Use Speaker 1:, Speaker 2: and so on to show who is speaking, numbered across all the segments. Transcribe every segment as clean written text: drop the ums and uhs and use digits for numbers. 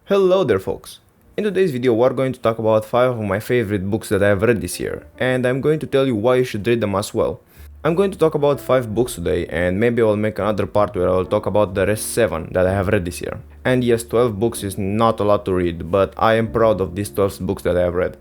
Speaker 1: Hello there folks! In today's video we're going to talk about 5 of my favorite books that I have read this year, and I'm going to tell you why you should read them as well. I'm going to talk about 5 books today, and maybe I'll make another part where I'll talk about the rest 7 that I have read this year. And yes, 12 books is not a lot to read, but I am proud of these 12 books that I have read.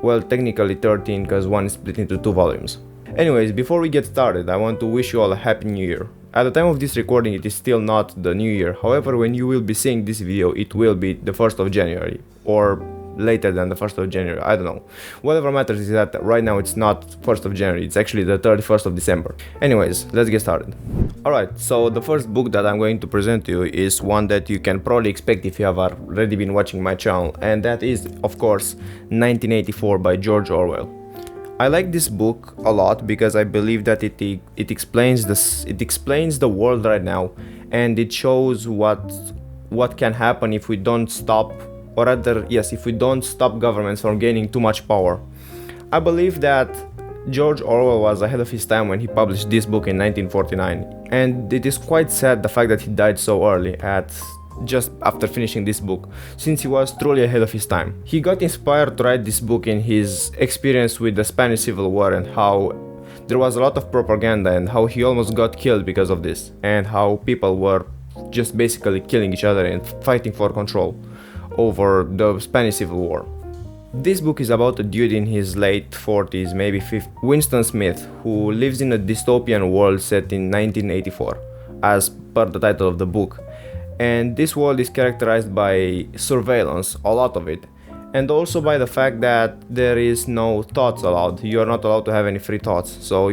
Speaker 1: Well, technically 13 because one is split into 2 volumes. Anyways, before we get started, I want to wish you all a happy new year. At the time of this recording it is still not the new year, however when you will be seeing this video it will be the 1st of January, or later than the 1st of January, I don't know. Whatever matters is that right now it's not 1st of January, it's actually the 31st of December. Anyways, let's get started. Alright, so the first book that I'm going to present to you is one that you can probably expect if you have already been watching my channel, and that is of course 1984 by George Orwell. I like this book a lot because I believe that it explains the world right now, and it shows what can happen if we don't stop, or rather yes, if we don't stop governments from gaining too much power. I believe that George Orwell was ahead of his time when he published this book in 1949, and it is quite sad the fact that he died so early, just after finishing this book, since he was truly ahead of his time. He got inspired to write this book in his experience with the Spanish Civil War, and how there was a lot of propaganda and how he almost got killed because of this, and how people were just basically killing each other and fighting for control over the Spanish Civil War. This book is about a dude in his late 40s, maybe 50s, Winston Smith, who lives in a dystopian world set in 1984, as per the title of the book. And this world is characterized by surveillance, a lot of it, and also by the fact that there is no thoughts allowed. You are not allowed to have any free thoughts, so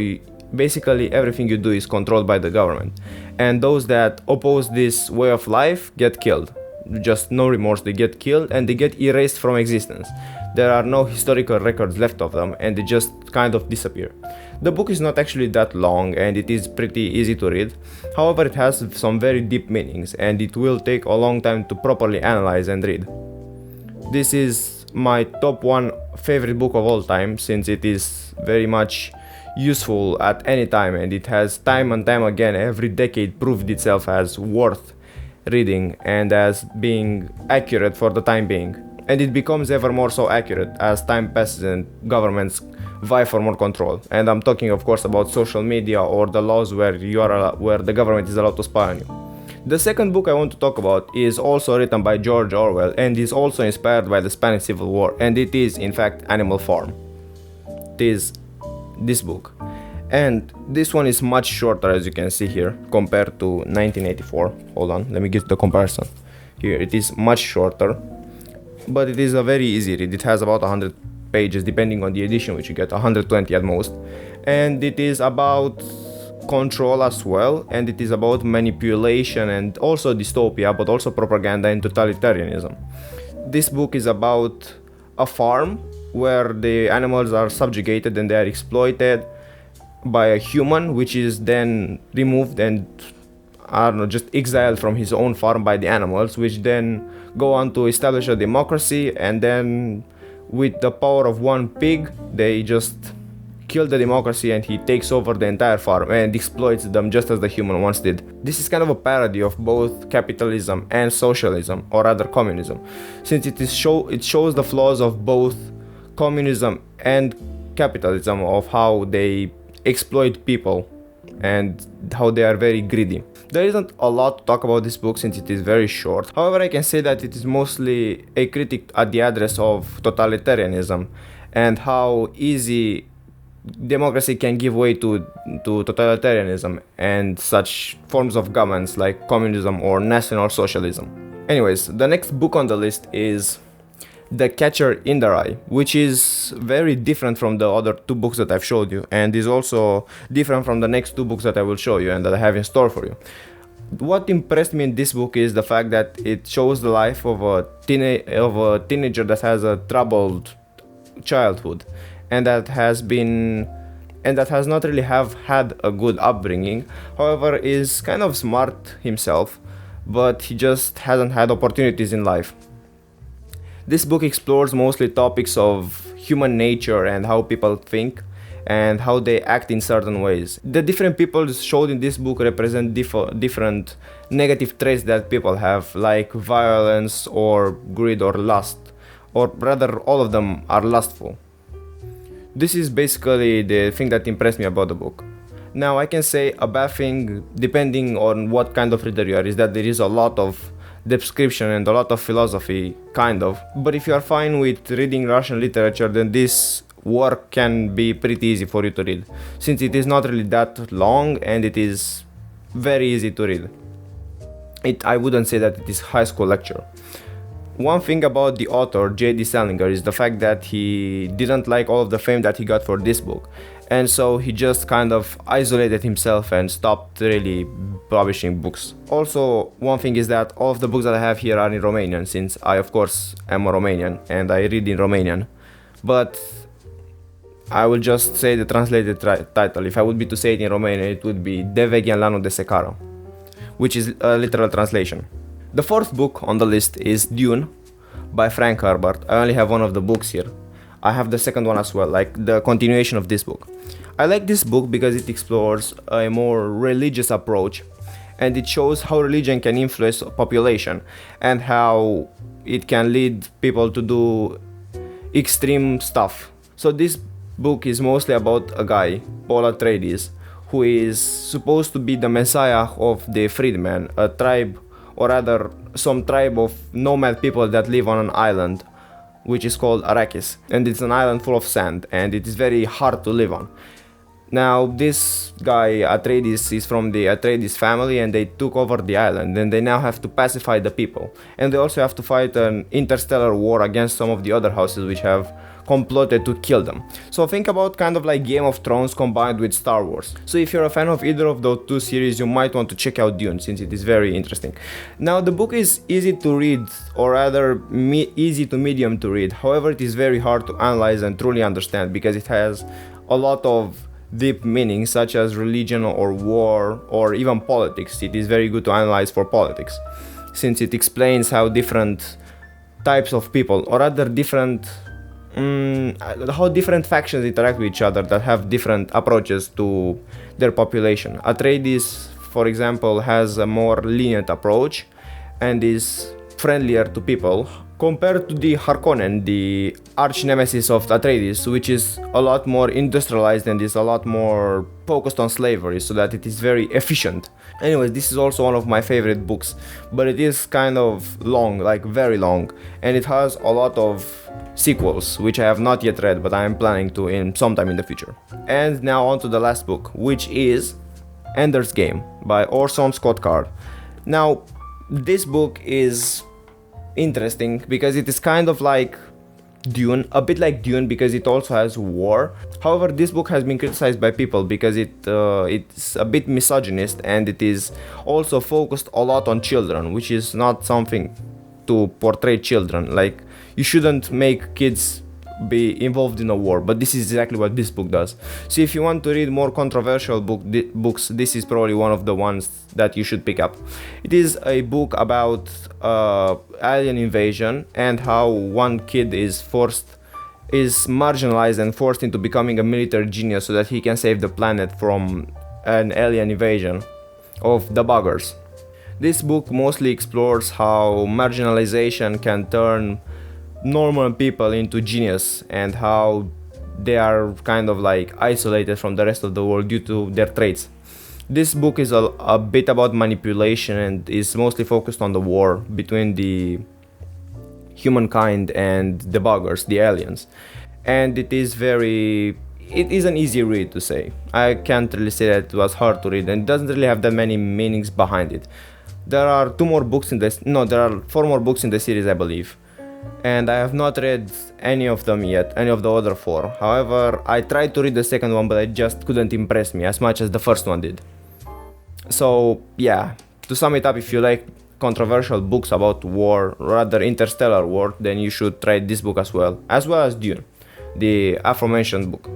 Speaker 1: basically everything you do is controlled by the government, and those that oppose this way of life get killed. Just no remorse, they get killed and they get erased from existence. There are no historical records left of them, and they just kind of disappear. The book is not actually that long and it is pretty easy to read, however it has some very deep meanings and it will take a long time to properly analyze and read. This is my top 1 favorite book of all time, since it is very much useful at any time, and it has time and time again every decade proved itself as worth reading and as being accurate for the time being. And it becomes ever more so accurate as time passes and governments vie for more control. And I'm talking of course about social media or the laws where the government is allowed to spy on you. The second book I want to talk about is also written by George Orwell and is also inspired by the Spanish Civil War, and it is in fact Animal Farm. It is this book. And this one is much shorter, as you can see here, compared to 1984. Hold on, let me get the comparison. Here it is much shorter, but it is a very easy read. It has about 100 pages depending on the edition which you get, 120 at most, and it is about control as well, and it is about manipulation and also dystopia, but also propaganda and totalitarianism. This book is about a farm where the animals are subjugated and they are exploited by a human, which is then removed and I don't know, just exiled from his own farm by the animals, which then go on to establish a democracy, and then with the power of one pig they just kill the democracy and he takes over the entire farm and exploits them just as the human once did. This is kind of a parody of both capitalism and socialism, or rather communism, since it shows the flaws of both communism and capitalism, of how they exploit people and how they are very greedy. There isn't a lot to talk about this book since it is very short. However, I can say that it is mostly a critic at the address of totalitarianism and how easy democracy can give way to totalitarianism and such forms of governments like communism or national socialism. Anyways, the next book on the list is The Catcher in the Rye, which is very different from the other 2 books that I've showed you, and is also different from the next 2 books that I will show you and that I have in store for you. What impressed me in this book is the fact that it shows the life of a teenager that has a troubled childhood and that has not really had a good upbringing. However, is kind of smart himself, but he just hasn't had opportunities in life. This book explores mostly topics of human nature and how people think, and how they act in certain ways. The different people showed in this book represent different negative traits that people have, like violence or greed or lust, or rather all of them are lustful. This is basically the thing that impressed me about the book. Now, I can say a bad thing, depending on what kind of reader you are, is that there is a lot of description and a lot of philosophy, kind of. But if you are fine with reading Russian literature, then this work can be pretty easy for you to read, since it is not really that long and it is very easy to read. I wouldn't say that it is high school lecture. One thing about the author, J.D. Salinger, is the fact that he didn't like all of the fame that he got for this book, and so he just kind of isolated himself and stopped really publishing books. Also, one thing is that all of the books that I have here are in Romanian, since I of course am a Romanian and I read in Romanian, but I will just say the translated title. If I would be to say it in Romanian, it would be De veghean lanul de secară, which is a literal translation. The fourth book on the list is Dune by Frank Herbert. I only have one of the books here. I have the second one as well, like the continuation of this book. I like this book because it explores a more religious approach, and it shows how religion can influence population and how it can lead people to do extreme stuff. So this book is mostly about a guy, Paul Atreides, who is supposed to be the messiah of the freedmen, a tribe, or rather some tribe of nomad people that live on an island which is called Arrakis, and it's an island full of sand and it is very hard to live on. Now this guy Atreides is from the Atreides family, and they took over the island, and they now have to pacify the people, and they also have to fight an interstellar war against some of the other houses which have complotted to kill them. So think about kind of like Game of Thrones combined with Star Wars. So if you're a fan of either of those two series, you might want to check out Dune, since it is very interesting. Now the book is easy to read, or rather easy to medium to read. However, it is very hard to analyze and truly understand, because it has a lot of deep meanings such as religion or war or even politics. It is very good to analyze for politics, since it explains how different types of people, or rather how different factions interact with each other that have different approaches to their population. Atreides, for example, has a more lenient approach and is friendlier to people, compared to the Harkonnen, the arch nemesis of Atreides, which is a lot more industrialized and is a lot more focused on slavery, so that it is very efficient. Anyways, this is also one of my favorite books, but it is kind of long, like very long, and it has a lot of sequels, which I have not yet read, but I am planning to in sometime in the future. And now on to the last book, which is Ender's Game by Orson Scott Card. Now, this book is interesting because it is kind of like Dune, a bit like Dune, because it also has war. However, this book has been criticized by people because it's a bit misogynist, and it is also focused a lot on children, which is not something to portray children. Like, you shouldn't make kids be involved in a war, but this is exactly what this book does. So if you want to read more controversial books, this is probably one of the ones that you should pick up. It is a book about alien invasion and how one kid is marginalized and forced into becoming a military genius so that he can save the planet from an alien invasion of the buggers. This book mostly explores how marginalization can turn normal people into genius, and how they are kind of like isolated from the rest of the world due to their traits. This book is a bit about manipulation and is mostly focused on the war between the humankind and the buggers, the aliens. And it is an easy read to say. I can't really say that it was hard to read, and it doesn't really have that many meanings behind it. There are 4 more books in the series, I believe. And I have not read any of them yet, any of the other 4. However, I tried to read the second one, but it just couldn't impress me as much as the first one did. So yeah, to sum it up, if you like controversial books about war, rather interstellar war, then you should try this book as well as Dune, the aforementioned book.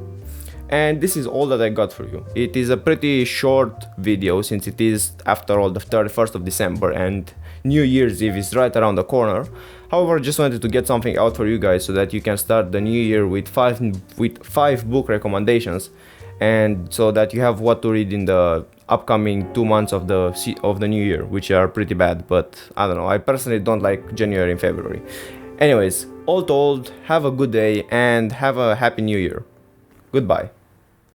Speaker 1: And this is all that I got for you. It is a pretty short video, since it is, after all, the 31st of December, and New Year's Eve is right around the corner. However, just wanted to get something out for you guys so that you can start the new year with five book recommendations, and so that you have what to read in the upcoming 2 months of the new year, which are pretty bad. But I don't know, I personally don't like January and February. Anyways, all told, have a good day and have a happy new year. Goodbye.